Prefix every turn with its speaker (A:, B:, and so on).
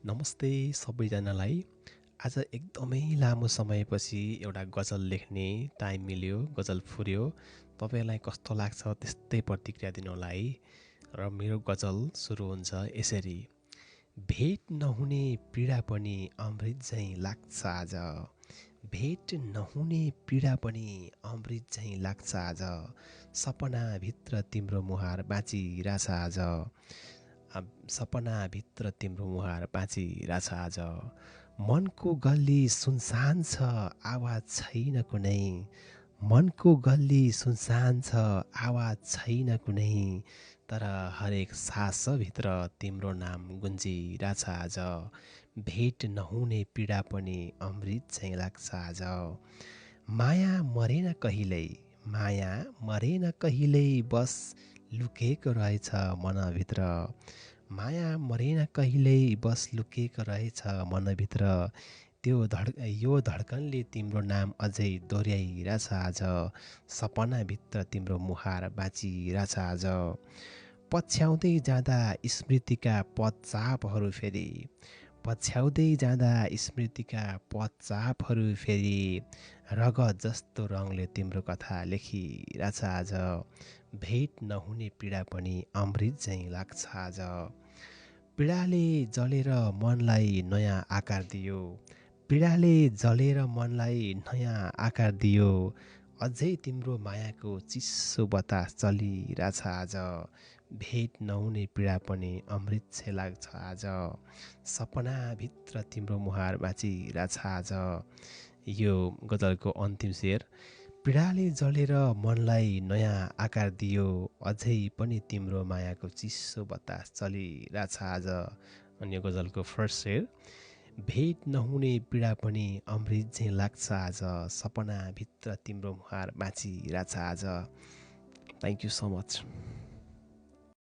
A: नमस्ते सबैजनालाई। आज एकदमै लामो समयपछि एउटा गजल लेख्ने टाइम मिल्यो, गजल फुर्यो। तपाईँलाई कस्तो लाग्छ त्यस्तै प्रतिक्रिया दिनु होला है। र मेरो गजल सुरु हुन्छ यसरी। भेट नहुने पीडा पनि अमृत झैँ लाग्छ आज। भेट नहुने पीडा पनि अमृत झैँ लाग्छ आज। सपनाभित्र तिम्रो मुहार बाँचिरहेछ आज। सपनाभित्र तिम्रो मुहार बाँचिरहेछ आज। मनको गल्ली सुनसान छ, आवाज छैन कुनै। मनको गल्ली सुनसान छ, आवाज छैन कुनै। तर हरेक सासभित्र तिम्रो नाम गुन्जिरहेछ आज। भेट नहुने पीडा पनि अमृत झैँ लाग्छ आज। माया मरेन कहिल्यै, माया मरेन कहिल्यै, बस लुकेको रहेछ मनभित्र। माया मरेन कहिल्यै, बस लुकेको रहेछ मनभित्र। यो धड्कनले तिम्रो नाम अझै दोहोऱ्याइरहेछ आज। सपनाभित्र तिम्रो मुहार बाँचिरहेछ आज। पछ्याउँदै जाँदा स्मृतिका पदचापहरू फेरि। पछ्याउँदै जाँदा स्मृतिका पदचापहरू फेरि। रगत जस्तो रङले तिम्रो कथा लेखिरहेछ आज। भेट नहुने पीडा पनि अमृत झैँ लाग्छ आज। पीडाले जलेर मनलाई नयाँ आकार दियो। पीडाले जलेर मनलाई नयाँ आकार दियो। अझै तिम्रो मायाको चिसो बतास चलिरहेछ आज। भेट नहुने पीडा पनि अमृत झैँ लाग्छ आज। सपनाभित्र तिम्रो मुहार बाँचिरहेछ आज। यो गजलको अन्तिम शेर। पीडाले जलेर मनलाई नयाँ आकार दियो। अझै पनि तिम्रो मायाको चिसो बतास चलिरहेछ आज। अनि यो गजलको फर्स्ट शेर। भेट नहुने पीडा पनि अमृत झैँ लाग्छ आज। सपनाभित्र तिम्रो मुहार बाँचिरहेछ आज। Thank you so much.